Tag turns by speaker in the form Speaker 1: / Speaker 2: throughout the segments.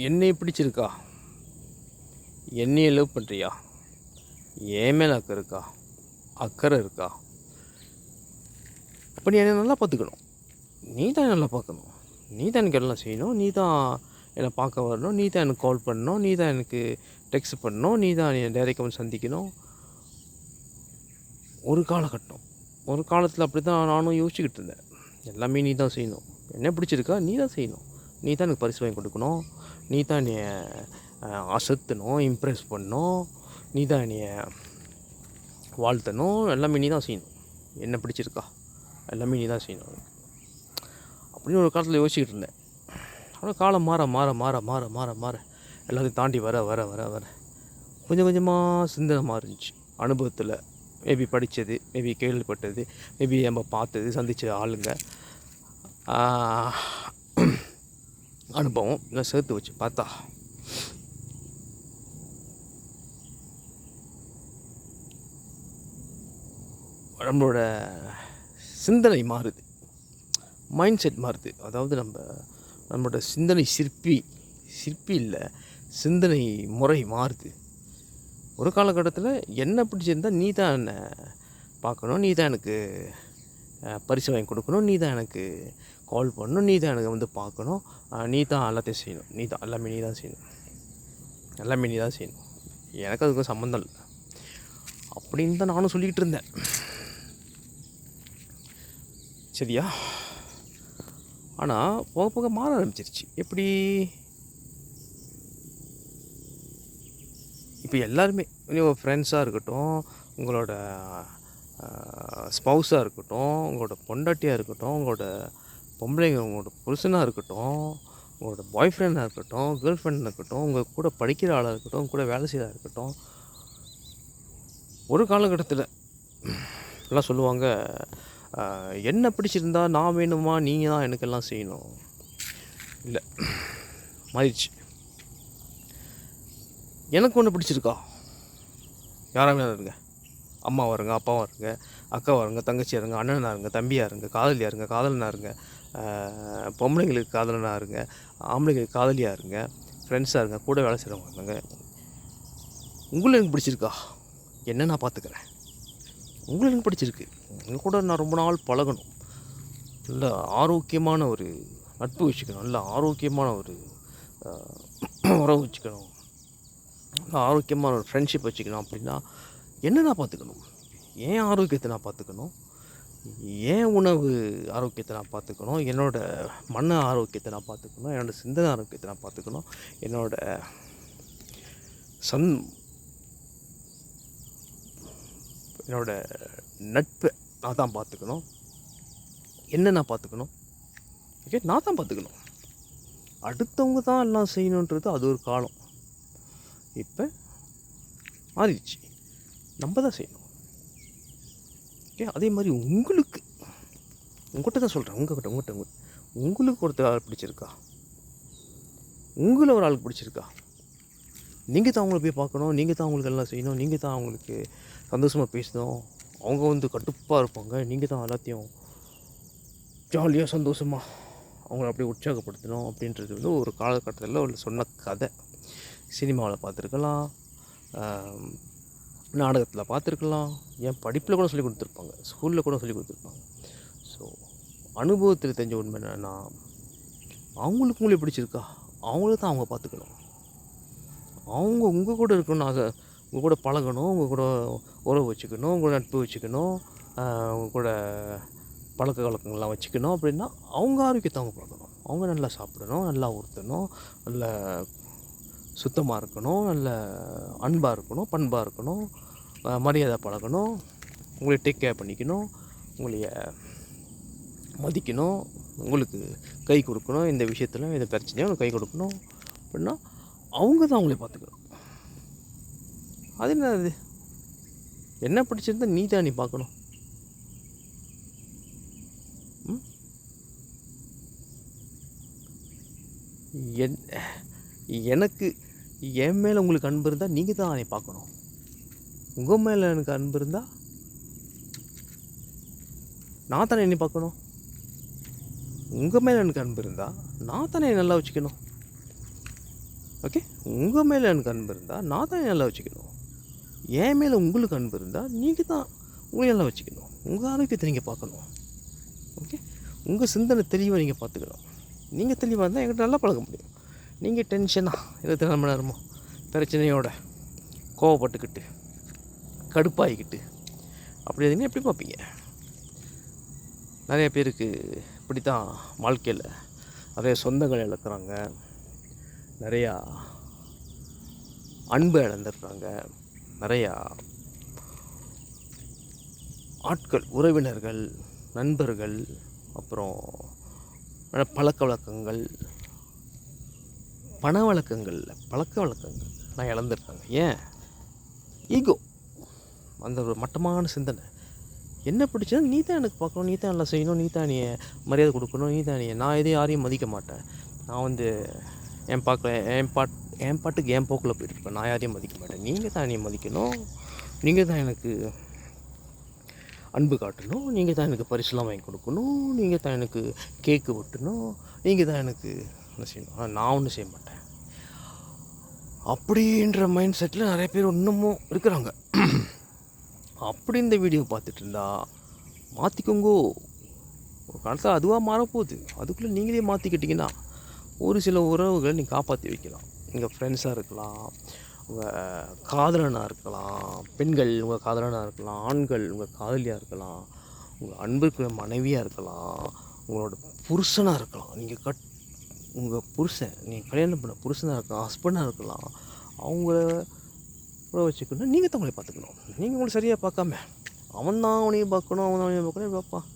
Speaker 1: என்னை பிடிச்சிருக்கா? என்னைய லவ் பண்ணுறியா? என் மேலே அக்கறை இருக்கா? அக்கறை இருக்கா? அப்போ நீ என்னை நல்லா பார்த்துக்கணும். நீ தான் நல்லா பார்க்கணும். நீ தான் எனக்கு எல்லாம் செய்யணும். நீ தான் என்னை பார்க்க வரணும். நீ தான் எனக்கு கால் பண்ணணும். நீ தான் எனக்கு டெக்ஸ்ட் பண்ணணும். நீ தான் என்னை டைரெக்டாக வந்து சந்திக்கணும். ஒரு காலத்தில் அப்படி தான் நானும் யோசிச்சுக்கிட்டு இருந்தேன். எல்லாமே நீ தான் செய்யணும். என்ன பிடிச்சிருக்கா? நீ தான் செய்யணும். நீ தான் எனக்கு பரிசு வாங்கி கொடுக்கணும். நீ தான் என்னைய அசத்தணும், இம்ப்ரெஸ் பண்ணணும். நீ தான் என்னைய வாழ்த்தணும். எல்லாமே நீ தான் செய்யணும். என்ன பிடிச்சிருக்கா? எல்லாமே நீ தான் செய்யணும் அப்படின்னு ஒரு காலத்தில் யோசிச்சுக்கிட்டு இருந்தேன். ஆனால் காலம் மாற மாற மாற மாற மாற மாற எல்லாத்தையும் தாண்டி வர வர வர வர கொஞ்சம் கொஞ்சமாக சிந்தனை மாறிச்சு. அனுபவத்தில் மேபி படித்தது, மேபி கேள்விப்பட்டது, மேபி நம்ம பார்த்தது, சந்தித்த ஆளுங்க, அனுபவம் எல்லாம் சேர்த்து வச்சு பார்த்தா நம்மளோட சிந்தனை மாறுது, மைண்ட் செட் மாறுது. அதாவது நம்மளோட சிந்தனை சிற்பி இல்லை, சிந்தனை முறை மாறுது. ஒரு காலகட்டத்தில் என்ன பிடிச்சிருந்தா நீ தான் என்னை பார்க்கணும், நீ தான் எனக்கு பரிசு வாங்கி கொடுக்கணும், நீ தான் எனக்கு கால் பண்ணணும், நீ தான் எனக்கு வந்து பார்க்கணும், நீ தான் எல்லாத்தையும் செய்யணும், நீ தான் எல்லாமே நீ தான் செய்யணும், எல்லாமே நீ தான் செய்யணும், எனக்கு அதுக்கும் சம்மந்தம் இல்லை அப்படின்னு தான் நானும் சொல்லிக்கிட்டு இருந்தேன். சரியா? ஆனால் போக போக மாற ஆரம்பிச்சிருச்சு. எப்படி? இப்போ எல்லாருமே உங்கள் ஃப்ரெண்ட்ஸாக இருக்கட்டும், உங்களோட ஸ்பௌஸாக இருக்கட்டும், உங்களோட பொண்டாட்டியாக இருக்கட்டும், உங்களோட பொம்பளைங்க, உங்களோட புருஷனாக இருக்கட்டும், உங்களோட பாய் ஃப்ரெண்டாக இருக்கட்டும், கேர்ள் ஃப்ரெண்டாக இருக்கட்டும், உங்கள் கூட படிக்கிற ஆளாக இருக்கட்டும், உங்கள் கூட வேலை செய்கிறா இருக்கட்டும், ஒரு காலகட்டத்தில் எல்லாம் சொல்லுவாங்க, என்ன பிடிச்சிருந்தா நான் வேணுமா, நீங்கள் தான் எனக்கெல்லாம் செய்யணும். இல்லை, மாறிடுச்சு. எனக்கு ஒன்று பிடிச்சிருக்கா? யாராக இருங்க, அம்மாவாக இருங்க, அப்பாவாக இருங்க, அக்காவாக இருங்க, தங்கச்சியாக இருங்க, அண்ணனாக இருங்க, தம்பியாக இருங்க, காதலியாக இருங்க, காதலனாக இருங்க, பொம்பளைங்களுக்கு காதலனாக இருங்க, ஆம்பளைங்களுக்கு காதலியாக இருங்க, ஃப்ரெண்ட்ஸாக இருங்க, கூட வேலை செய்கிறவங்க இருங்க. உங்களை எனக்கு பிடிச்சிருக்கா? என்ன நான் பார்த்துக்கிறேன். உங்களை எனக்கு பிடிச்சிருக்கு. உங்கள் கூட நான் ரொம்ப நாள் பழகணும், நல்ல ஆரோக்கியமான ஒரு நட்பு வச்சுக்கணும், நல்ல ஆரோக்கியமான ஒரு உறவு வச்சுக்கணும், நல்ல ஆரோக்கியமான ஒரு ஃப்ரெண்ட்ஷிப் வச்சுக்கணும். அப்படின்னா என்ன நான் பார்த்துக்கணும்? ஏன் ஆரோக்கியத்தை நான் பார்த்துக்கணும், ஏன் உணவு ஆரோக்கியத்தை நான் பார்த்துக்கணும், என்னோடய மன ஆரோக்கியத்தை நான் பார்த்துக்கணும், என்னோடய சிந்தனை ஆரோக்கியத்தை நான் பார்த்துக்கணும், என்னோடய என்னோடய நட்பை நான் தான் பார்த்துக்கணும். என்ன நான் பார்த்துக்கணும்? ஓகே, நான் தான் பார்த்துக்கணும். அடுத்தவங்க தான் எல்லாம் செய்யணுன்றது அது ஒரு காலம். இப்போ மாறிடுச்சு, நம்ம தான் செய்யணும். ஓகே, அதே மாதிரி உங்கள்கிட்ட தான் சொல்கிறேன், உங்களுக்கு ஒருத்தர் ஆள் பிடிச்சிருக்கா? உங்களை ஒரு ஆளுக்கு பிடிச்சிருக்கா? நீங்கள் தான் அவங்கள போய் பார்க்கணும், நீங்கள் தான் அவங்களுக்கு எல்லாம் செய்யணும், நீங்கள் தான் அவங்களுக்கு சந்தோஷமாக பேசணும். அவங்க வந்து கடுப்பாக இருப்பாங்க, நீங்கள் தான் எல்லாத்தையும் ஜாலியாக சந்தோஷமாக அவங்கள அப்படியே உற்சாகப்படுத்தணும். அப்படின்றது வந்து ஒரு காலகட்டத்தில் ஒரு சொன்ன கதை. சினிமாவில் பார்த்துருக்கலாம், நாடகத்தில் பார்த்துருக்கலாம், என் படிப்பில் கூட சொல்லி கொடுத்துருப்பாங்க, ஸ்கூலில் கூட சொல்லி கொடுத்துருப்பாங்க. ஸோ அனுபவத்தில் தெரிஞ்ச உண்மை என்னென்னா, அவங்களுக்கு உங்களே பிடிச்சிருக்கா? அவங்கள தான் அவங்க பார்த்துக்கணும். அவங்க உங்கள் கூட இருக்கணும், உங்கள் கூட பழகணும், உங்கள் கூட உறவு வச்சுக்கணும், உங்களோட நட்பு வச்சுக்கணும், உங்கள் கூட பழக்க வழக்கங்கள்லாம் வச்சுக்கணும். அப்படின்னா அவங்க ஆரோக்கியத்தை அவங்க பார்க்கணும். அவங்க நல்லா சாப்பிடணும், நல்லா ஊற்றணும், நல்ல சுத்தமாக இருக்கணும், நல்ல அன்பாக இருக்கணும், பண்பாக இருக்கணும், மரியாதை பழகணும், உங்களை டேக் கேர் பண்ணிக்கணும், உங்களைய மதிக்கணும், உங்களுக்கு கை கொடுக்கணும், இந்த விஷயத்தில் இந்த பிரச்சனையும் உங்களுக்கு கை கொடுக்கணும். அப்படின்னா அவங்க தான் அவங்களே பார்த்துக்கணும். அது என்னது? என்ன பிடிச்சிருந்தா நீ தான் நீ பார்க்கணும். எனக்கு என் மேலே உங்களுக்கு அன்பு இருந்தால் நீங்கள் தான் என்னை பார்க்கணும். உங்கள் மேலே எனக்கு அன்பு இருந்தால் நான் தானே என்னை பார்க்கணும். உங்கள் மேலே எனக்கு அன்பு இருந்தால் நான் தானே நல்லா வச்சுக்கணும். ஓகே, உங்கள் மேலே எனக்கு அன்பு இருந்தால் நான் தான் நல்லா வச்சுக்கணும். என் மேலே உங்களுக்கு அன்பு இருந்தால் நீங்கள் தான் உங்களை நல்லா வச்சுக்கணும். உங்கள் ஆரோக்கியத்தை நீங்கள் பார்க்கணும். ஓகே, உங்கள் சிந்தனை தெளிவாக நீங்கள் பார்த்துக்கணும். நீங்கள் தெளிவாக இருந்தால் என்கிட்ட நல்லா பழக முடியும். நீங்கள் டென்ஷனாக 24 மணி நேரமும் பிரச்சனையோட கோவப்பட்டுக்கிட்டு கடுப்பாகிக்கிட்டு அப்படி இருந்தீங்கன்னா எப்படி பார்ப்பீங்க? நிறைய பேருக்கு இப்படி தான் வாழ்க்கையில் நிறைய சொந்தங்கள் இழக்கிறாங்க, நிறையா அன்பை இழந்துடுறாங்க, நிறையா ஆட்கள், உறவினர்கள், நண்பர்கள், அப்புறம் பழக்க வழக்கங்கள், பண வழக்கங்கள், பழக்க வழக்கங்கள் நான் இழந்துடுறாங்க. ஏன்? ஈகோ, அந்த ஒரு மட்டமான சிந்தனை. என்ன பிடிச்சா நீ தான் எனக்கு பார்க்கணும், நீ தான் நல்லா செய்யணும், நீ தான் நீ மரியாதை கொடுக்கணும், நீ தான் நான் எதையும் யாரையும் மதிக்க மாட்டேன், நான் என் பாட்டுக்கு என் போக்கில் போயிருப்பேன், நான் யாரையும் மதிக்க மாட்டேன், நீங்கள் தான் என்னை மதிக்கணும், நீங்கள் தான் எனக்கு அன்பு காட்டணும், நீங்கள் தான் எனக்கு பரிசுலாம் வாங்கி கொடுக்கணும், நீங்கள் தான் எனக்கு கேக்கு வெட்டணும், நீங்கள் தான் எனக்கு என்ன செய்யணும், ஆனால் நான் ஒன்றும் செய்ய மாட்டேன் அப்படின்ற மைண்ட் செட்டில் நிறைய பேர் இன்னமும் இருக்கிறாங்க. அப்படி இந்த வீடியோ பார்த்துட்டு இருந்தா மாற்றிக்கோங்கோ. ஒரு காலத்தில் அதுவாக மாறப்போகுது. அதுக்குள்ளே நீங்களே மாற்றிக்கிட்டிங்கன்னா ஒரு சில உறவுகளை நீங்கள் காப்பாற்றி வைக்கலாம். உங்கள் ஃப்ரெண்ட்ஸாக இருக்கலாம், உங்கள் காதலனாக இருக்கலாம், பெண்கள் உங்கள் காதலனாக இருக்கலாம், ஆண்கள் உங்கள் காதலியாக இருக்கலாம், உங்கள் அன்புக்கு மனைவியாக இருக்கலாம், உங்களோட புருஷனாக இருக்கலாம், உங்கள் புருஷன் நீங்கள் கல்யாணம் பண்ண புருஷனாக இருக்கலாம், ஹஸ்பண்டாக இருக்கலாம். அவங்கள வச்சுக்கணும். நீங்கள் தான் உங்களை பார்த்துக்கணும். நீங்கள் உங்களை சரியாக பார்க்காம அவன் தான் அவனையும் பார்க்கணும், அவன் தான் அவனையும் பார்க்கணும் பார்ப்பான்.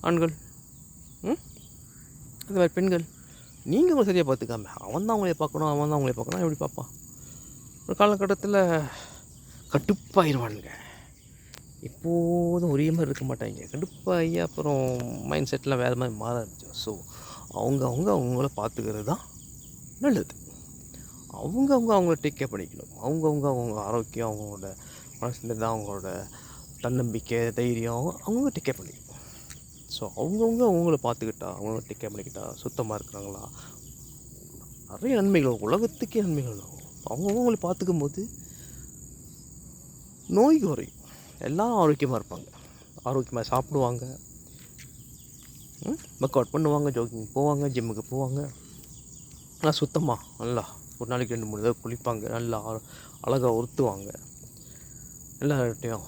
Speaker 1: ஆண்கள் அந்த மாதிரி பெண்கள், நீங்கள் உங்களை சரியாக பார்த்துக்காம அவன் தான் அவங்களே பார்க்கணும், அவன் தான் அவங்களே பார்க்கணும், எப்படி பார்ப்பான்? ஒரு காலகட்டத்தில் கடுப்பாயிருவானுங்க. எப்போதும் ஒரே மாதிரி இருக்க மாட்டாங்க. கடுப்பாகி அப்புறம் மைண்ட் செட்டில் வேறு மாதிரி மாற ஆரம்பிச்சிடும். ஸோ அவங்கள பார்த்துக்கிறது தான் நல்லது. அவங்கள டேக் கேர் பண்ணிக்கணும். அவங்க ஆரோக்கியம், அவங்களோட மனசு தான், அவங்களோட தன்னம்பிக்கை, தைரியம் அவங்க டேக் கேர் பண்ணிக்கணும். ஸோ அவங்கள பார்த்துக்கிட்டா, அவங்கள டேக் கேர் பண்ணிக்கிட்டா, சுத்தமாக இருக்கிறாங்களா, நிறைய நன்மைகள், உலகத்துக்கே நன்மைகள் ஆகும். அவங்கள பார்த்துக்கும் போது நோய் குறையும், எல்லாம் ஆரோக்கியமாக இருப்பாங்க, ஆரோக்கியமாக சாப்பிடுவாங்க, ஒர்க் அவுட் பண்ணுவாங்க, ஜாகிங் போவாங்க, ஜிம்முக்கு போவாங்க, நல்லா சுத்தமாக நல்லா ஒரு நாளைக்கு 2-3 தடவை குளிப்பாங்க, நல்லா அழகாக உறுத்துவாங்க, எல்லார்கிட்டையும்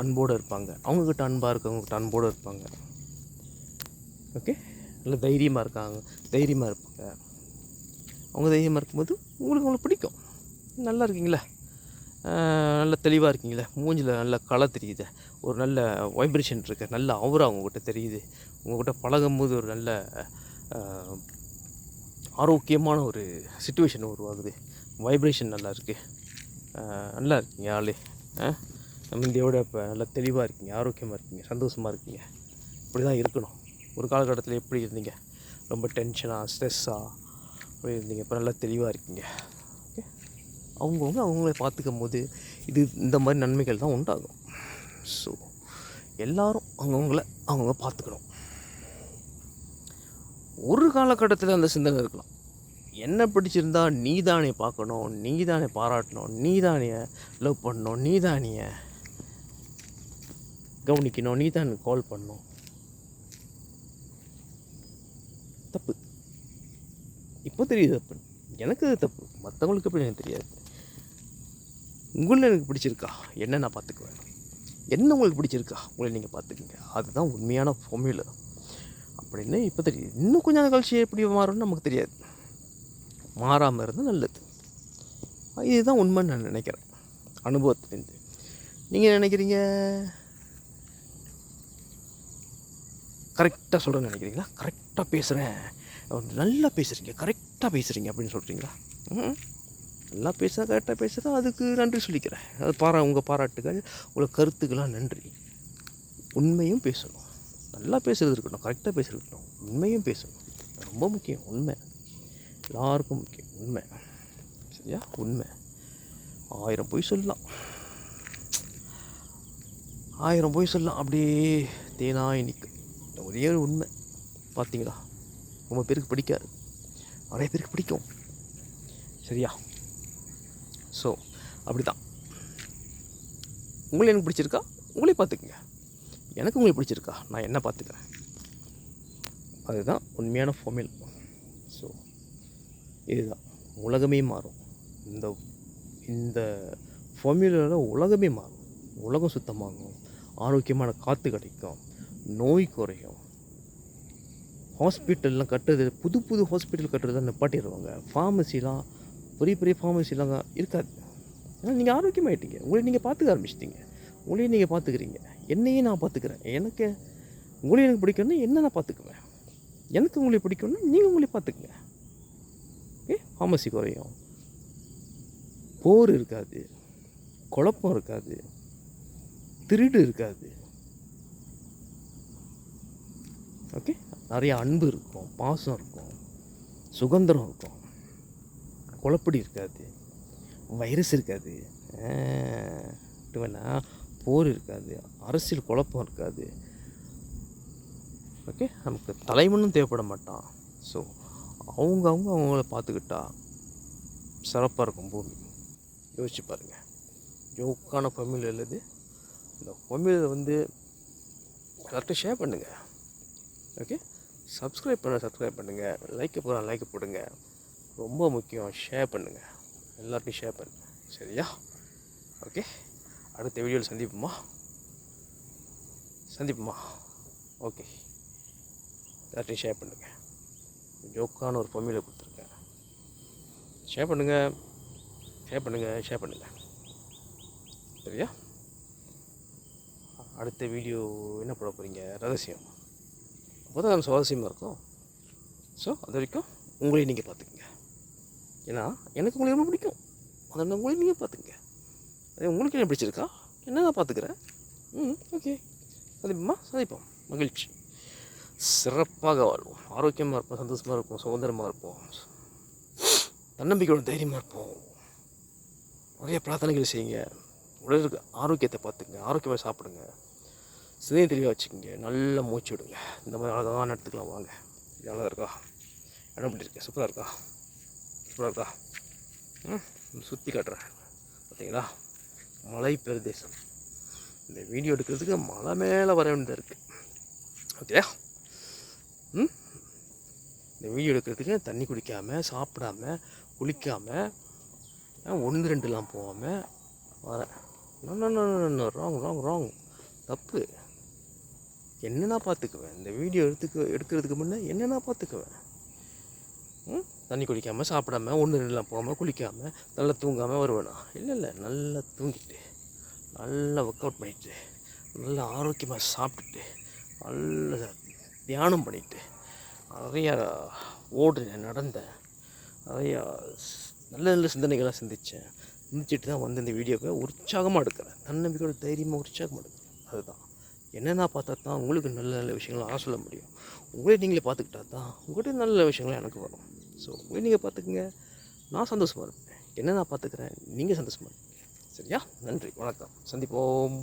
Speaker 1: அன்போடு இருப்பாங்க, அவங்கக்கிட்ட அன்பாக இருக்கவங்கக்கிட்ட அன்போடு இருப்பாங்க. ஓகே, நல்லா தைரியமாக இருப்பாங்க. அவங்க தைரியமாக இருக்கும்போது அவங்களுக்கு பிடிக்கும். நல்லா இருக்கீங்களா, நல்லா தெளிவாக இருக்கீங்களா, மூஞ்சில் நல்ல களை தெரியுது, ஒரு நல்ல வைப்ரேஷன் இருக்குது, நல்ல அவுரா அவங்கக்கிட்ட தெரியுது, உங்கள்கிட்ட பழகும்போது ஒரு நல்ல ஆரோக்கியமான ஒரு சிச்சுவேஷன் உருவாகுது, வைப்ரேஷன் நல்லா இருக்குது, நல்லா இருக்கீங்க ஆளே, முந்தையோட இப்போ நல்லா தெளிவாக இருக்கீங்க, ஆரோக்கியமாக இருக்கீங்க, சந்தோஷமாக இருக்கீங்க. இப்படி தான் இருக்கணும். ஒரு காலகட்டத்தில் எப்படி இருந்தீங்க, ரொம்ப டென்ஷனாக ஸ்ட்ரெஸ்ஸாக அப்படி இருந்தீங்க, இப்போ நல்லா தெளிவாக இருக்கீங்க. ஓகே, அவங்கள பார்த்துக்கும் போது இந்த மாதிரி நன்மைகள் தான் உண்டாகும். ஸோ எல்லோரும் அவங்கவுங்க பார்த்துக்கணும். ஒரு காலகட்டத்தில் அந்த சிந்தனை இருக்கலாம், என்ன பிடிச்சிருந்தா நீ தானே பார்க்கணும், நீ தானே பாராட்டணும், நீ தானே லவ் பண்ணணும், நீ தானே கவனிக்கணும், நீ தான் கால் பண்ணணும். தப்பு. இப்போ தெரியுது தப்பு. எனக்கு அது தப்பு, மற்றவங்களுக்கு எப்படி எனக்கு தெரியாது. உங்களை எனக்கு பிடிச்சிருக்கா, என்ன நான் பார்த்துக்குவேன். என்ன உங்களுக்கு பிடிச்சிருக்கா, உங்களை நீங்கள் பார்த்துக்குங்க. அதுதான் உண்மையான ஃபார்முலா அப்படின்னு இப்போ தெரியுது. இன்னும் கொஞ்சம் அந்த கழிச்சு எப்படி மாறும்னு நமக்கு தெரியாது. மாறாமல் இருந்தால் நல்லது. இதுதான் உண்மைன்னு நான் நினைக்கிறேன், அனுபவத்துலேருந்து. நீங்கள் நினைக்கிறீங்க கரெக்டாக சொல்கிறேன்னு நினைக்கிறீங்களா? கரெக்டாக பேசுகிறேன், நல்லா பேசுகிறீங்க, கரெக்டாக பேசுகிறீங்க அப்படின்னு சொல்கிறீங்களா? நல்லா பேசுகிறேன், கரெக்டாக பேசுகிறேன், அதுக்கு நன்றி சொல்லிக்கிறேன். அது உங்கள் பாராட்டுகள், உங்கள் கருத்துக்கெல்லாம் நன்றி. உண்மையும் பேசணும், நல்லா பேசுகிறது இருக்கட்டும், கரெக்டாக பேசுகிறது இருக்கட்டும், உண்மையும் பேசணும். ரொம்ப முக்கியம் உண்மை, எல்லாருக்கும் முக்கியம் உண்மை. சரியா? உண்மை. 1000 பொய் சொல்லலாம், 1000 பொய் சொல்லலாம், அப்படியே தேனாய் நிற்கும். ஒரே ஒரு உண்மை. பார்த்தீங்களா, ரொம்ப பேருக்கு பிடிக்காது, நிறைய பேருக்கு பிடிக்கும். சரியா? ஸோ அப்படி தான். உங்களை எனக்கு பிடிச்சிருக்கா, உங்களே பார்த்துக்குங்க. எனக்கு உங்களை பிடிச்சிருக்கா, நான் என்ன பார்த்துக்கிறேன். அதுதான் உண்மையான ஃபோமில். ஸோ இதுதான் உலகமே மாறும். இந்த இந்த ஃபார்முலாவில் உலகமே மாறும். உலகம் சுத்தமாகும், ஆரோக்கியமான காற்று கிடைக்கும், நோய் குறையும். ஹாஸ்பிட்டல்லாம் கட்டுறது, புது புது ஹாஸ்பிட்டல் கட்டுறதுலாம் நிப்பாட்டிடுவாங்க. ஃபார்மசிலாம், பெரிய பெரிய ஃபார்மசிலாம் இருக்காது. ஏன்னா நீங்கள் ஆரோக்கியமாகிட்டீங்க, உங்களை நீங்கள் பார்த்துக்க ஆரம்பிச்சிட்டிங்க. உங்களையும் நீங்கள் பார்த்துக்கிறீங்க, என்னையும் நான் பார்த்துக்கிறேன். எனக்கு உங்களையும் எனக்கு பிடிக்கணும்னா என்ன நான் பார்த்துக்குவேன். எனக்கு உங்களை பிடிக்கணும்னா நீங்கள் உங்களை பார்த்துக்குங்க. ஓகே, ஃபார்மசி குறையும், போர் இருக்காது, குழப்பம் இருக்காது, திருடு இருக்காது. ஓகே, நிறைய அன்பு இருக்கும், பாசம் இருக்கும், சுதந்திரம் இருக்கும், குழப்படி இருக்காது, வைரஸ் இருக்காது, வேணா போர் இருக்காது, அரசியல் குழப்பம் இருக்காது. ஓகே, நமக்கு தலைவனும் தேவைப்பட மாட்டான். ஸோ அவங்கள பார்த்துக்கிட்டா சிறப்பாக இருக்கும் பூமி. யோசிச்சு பாருங்கள், ஜோக்கான ஃபேமிலி இல்லது. இந்த ஃபேமிலியில் கரெக்டாக ஷேர் பண்ணுங்கள். ஓகே, சப்ஸ்கிரைப் பண்ணுங்கள், லைக் போடுங்க. ரொம்ப முக்கியம், ஷேர் பண்ணுங்கள், எல்லாத்தையும் ஷேர் பண்ணுங்கள். சரியா? ஓகே, அடுத்த வீடியோவில் சந்திப்போமா? ஓகே, எல்லாத்தையும் ஷேர் பண்ணுங்கள். ஜோக்கான ஒரு ஃபேமிலியை கொடுத்துருக்கேன். ஷேர் பண்ணுங்கள். சரியா? அடுத்த வீடியோ என்ன போட போகிறீங்க? ரகசியம். அப்போ தான் நம்ம சுவாரஸ்யமாக இருக்கும். ஸோ அது வரைக்கும் உங்களையும் நீங்கள் பார்த்துக்குங்க. ஏன்னா எனக்கு உங்களை ரொம்ப பிடிக்கும், அதனால் உங்களையும் நீங்கள் பார்த்துக்குங்க. அதே உங்களுக்கு என்ன பிடிச்சிருக்கா, என்ன நான் பார்த்துக்கிறேன். ஓகே, சந்திப்போம். மகிழ்ச்சி. சிறப்பாக வாழ்வோம், ஆரோக்கியமாக இருப்போம், சந்தோஷமாக இருப்போம், சுதந்திரமாக இருப்போம், தன்னம்பிக்கையோட தைரியமாக இருப்போம். நிறைய பிரார்த்தனைகள் செய்யுங்க. உடலுக்கு ஆரோக்கியத்தை பார்த்துங்க, ஆரோக்கியமாக சாப்பிடுங்க, சிதையை தெளிவாக வச்சுக்கோங்க, நல்லா மூச்சு விடுங்க. இந்த மாதிரி அழகான இடத்துக்குலாம் வாங்க. நல்லா இருக்கா? இடம் எப்படி இருக்கேன்? சூப்பராக இருக்கா? சுற்றி காட்டுறேன். பார்த்தீங்களா, மலை பிரதேசம். இந்த வீடியோ எடுக்கிறதுக்கு மலை மேலே வர வேண்டியதாக இருக்குது. ஓகே, இந்த வீடியோ எடுக்கிறதுக்கு தண்ணி குடிக்காமல், சாப்பிடாமல், குளிக்காமல், 1 2 போகாமல் வரேன். ராங் தப்பு. என்னென்னா பார்த்துக்குவேன். இந்த வீடியோ எடுக்கிறதுக்கு முன்னே என்னென்னா பார்த்துக்குவேன். தண்ணி குடிக்காமல், சாப்பிடாமல், 1 2 போகாமல், குளிக்காமல், நல்லா தூங்காமல் வருவேனா? இல்லை, நல்லா தூங்கிட்டு, நல்லா ஒர்க் அவுட் பண்ணிவிட்டு, நல்லா ஆரோக்கியமாக சாப்பிட்டுட்டு, நல்லா தியானம் பண்ணிவிட்டு, நிறையா ஓடுறேன், நடந்தேன், நிறையா நல்ல சிந்தனைகளாக சிந்திச்சுட்டு தான் இந்த வீடியோவை உற்சாகமாக எடுக்கிறேன். தன்னம்பிக்கையோட தைரியமாக உற்சாகமாக எடுக்கிறேன். அதுதான் என்னென்னா பார்த்தா தான் உங்களுக்கு நல்ல விஷயங்களை சொல்ல முடியும். உங்களே நீங்களே பார்த்துக்கிட்டா தான் உங்கள்கிட்ட நல்ல விஷயங்களும் எனக்கு வரும். ஸோ உங்களே நீங்கள் பார்த்துக்குங்க, நான் சந்தோஷமாக இருப்பேன். என்ன நான் பார்த்துக்கிறேன், நீங்கள் சந்தோஷமாக இருப்பீங்க. சரியா? நன்றி, வணக்கம், சந்திப்போம்.